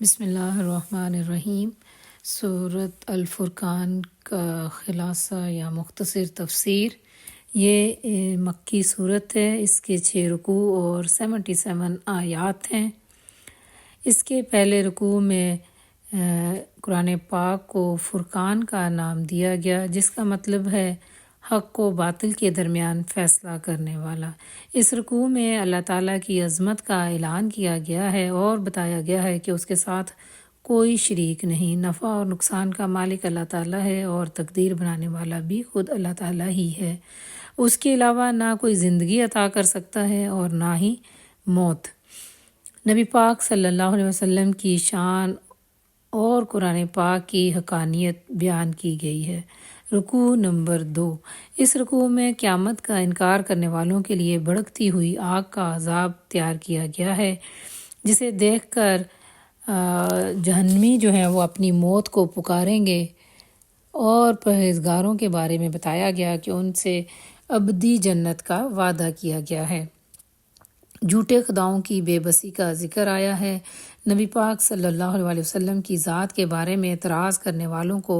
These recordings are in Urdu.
بسم اللہ الرحمن الرحیم۔ سورۃ الفرقان کا خلاصہ یا مختصر تفسیر۔ یہ مکی صورت ہے، اس کے 6 رکوع اور 77 آیات ہیں۔ اس کے پہلے رکوع میں قرآن پاک کو فرقان کا نام دیا گیا، جس کا مطلب ہے حق و باطل کے درمیان فیصلہ کرنے والا۔ اس رکوع میں اللہ تعالیٰ کی عظمت کا اعلان کیا گیا ہے اور بتایا گیا ہے کہ اس کے ساتھ کوئی شریک نہیں، نفع اور نقصان کا مالک اللہ تعالیٰ ہے اور تقدیر بنانے والا بھی خود اللہ تعالیٰ ہی ہے۔ اس کے علاوہ نہ کوئی زندگی عطا کر سکتا ہے اور نہ ہی موت۔ نبی پاک صلی اللہ علیہ وسلم کی شان اور قرآن پاک کی حقانیت بیان کی گئی ہے۔ رکوع نمبر 2۔ اس رکوع میں قیامت کا انکار کرنے والوں کے لیے بھڑکتی ہوئی آگ کا عذاب تیار کیا گیا ہے، جسے دیکھ کر جہنمی جو ہیں وہ اپنی موت کو پکاریں گے، اور پرہیزگاروں کے بارے میں بتایا گیا کہ ان سے ابدی جنت کا وعدہ کیا گیا ہے۔ جھوٹے خداؤں کی بے بسی کا ذکر آیا ہے۔ نبی پاک صلی اللہ علیہ وسلم کی ذات کے بارے میں اعتراض کرنے والوں کو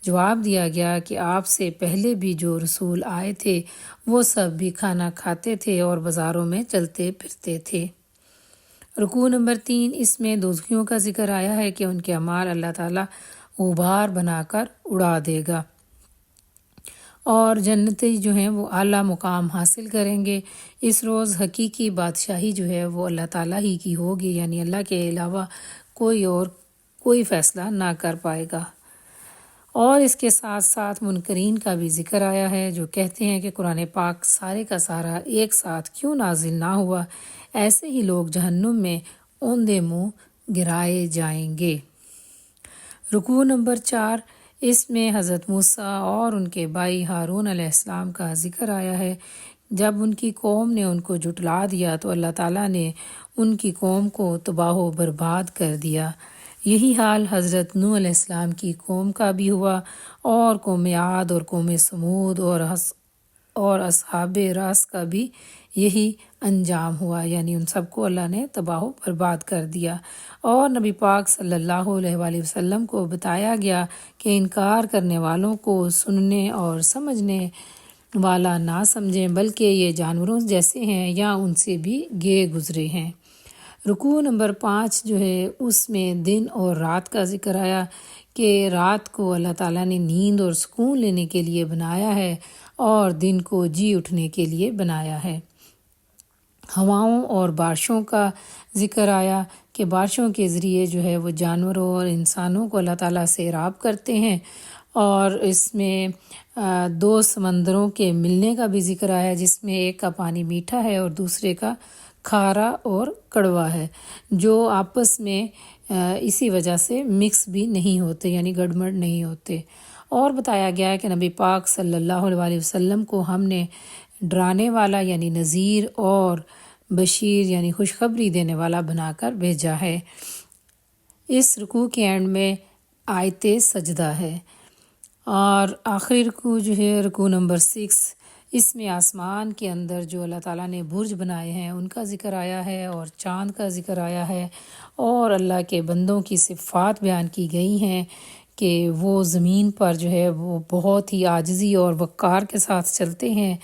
جواب دیا گیا کہ آپ سے پہلے بھی جو رسول آئے تھے وہ سب بھی کھانا کھاتے تھے اور بازاروں میں چلتے پھرتے تھے۔ رکوع نمبر 3۔ اس میں دوزخیوں کا ذکر آیا ہے کہ ان کے اعمال اللہ تعالیٰ غبار بنا کر اڑا دے گا، اور جنتی جو ہیں وہ اعلیٰ مقام حاصل کریں گے۔ اس روز حقیقی بادشاہی جو ہے وہ اللہ تعالیٰ ہی کی ہوگی، یعنی اللہ کے علاوہ کوئی فیصلہ نہ کر پائے گا۔ اور اس کے ساتھ ساتھ منکرین کا بھی ذکر آیا ہے، جو کہتے ہیں کہ قرآن پاک سارے کا سارا ایک ساتھ کیوں نازل نہ ہوا، ایسے ہی لوگ جہنم میں اوندے منہ گرائے جائیں گے۔ رکوع نمبر 4۔ اس میں حضرت موسیٰ اور ان کے بھائی ہارون علیہ السلام کا ذکر آیا ہے۔ جب ان کی قوم نے ان کو جھٹلا دیا تو اللہ تعالیٰ نے ان کی قوم کو تباہ و برباد کر دیا۔ یہی حال حضرت نوح علیہ السلام کی قوم کا بھی ہوا، اور قوم عاد اور قوم سمود اور اصحاب راس کا بھی یہی انجام ہوا، یعنی ان سب کو اللہ نے تباہ و برباد کر دیا۔ اور نبی پاک صلی اللہ علیہ وآلہ وسلم کو بتایا گیا کہ انکار کرنے والوں کو سننے اور سمجھنے والا نہ سمجھیں، بلکہ یہ جانوروں جیسے ہیں یا ان سے بھی گئے گزرے ہیں۔ رکوع نمبر 5 جو ہے اس میں دن اور رات کا ذکر آیا کہ رات کو اللہ تعالیٰ نے نیند اور سکون لینے کے لیے بنایا ہے، اور دن کو جی اٹھنے کے لیے بنایا ہے۔ ہواؤں اور بارشوں کا ذکر آیا کہ بارشوں کے ذریعے جو ہے وہ جانوروں اور انسانوں کو اللہ تعالیٰ سے راب کرتے ہیں، اور اس میں 2 سمندروں کے ملنے کا بھی ذکر آیا، جس میں ایک کا پانی میٹھا ہے اور دوسرے کا کھارا اور کڑوا ہے، جو آپس میں اسی وجہ سے مکس بھی نہیں ہوتے، یعنی گڑبڑ نہیں ہوتے۔ اور بتایا گیا ہے کہ نبی پاک صلی اللہ علیہ وسلم کو ہم نے ڈرانے والا یعنی نذیر اور بشیر یعنی خوشخبری دینے والا بنا کر بھیجا ہے۔ اس رکوع کے اینڈ میں آیت سجدہ ہے۔ اور آخری رکوع جو ہے رکوع نمبر 6، اس میں آسمان کے اندر جو اللہ تعالیٰ نے برج بنائے ہیں ان کا ذکر آیا ہے، اور چاند کا ذکر آیا ہے، اور اللہ کے بندوں کی صفات بیان کی گئی ہیں کہ وہ زمین پر جو ہے وہ بہت ہی عاجزی اور وقار کے ساتھ چلتے ہیں،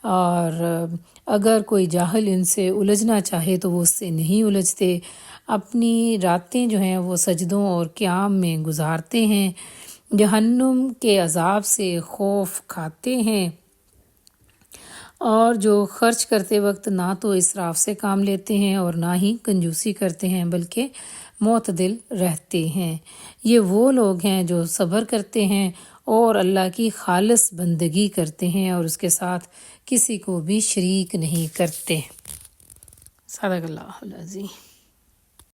اور اگر کوئی جاہل ان سے الجھنا چاہے تو وہ اس سے نہیں الجھتے۔ اپنی راتیں جو ہیں وہ سجدوں اور قیام میں گزارتے ہیں، جہنم کے عذاب سے خوف کھاتے ہیں، اور جو خرچ کرتے وقت نہ تو اسراف سے کام لیتے ہیں اور نہ ہی کنجوسی کرتے ہیں، بلکہ معتدل رہتے ہیں۔ یہ وہ لوگ ہیں جو صبر کرتے ہیں اور اللہ کی خالص بندگی کرتے ہیں اور اس کے ساتھ کسی کو بھی شریک نہیں کرتے۔ صدق اللہ العظیم۔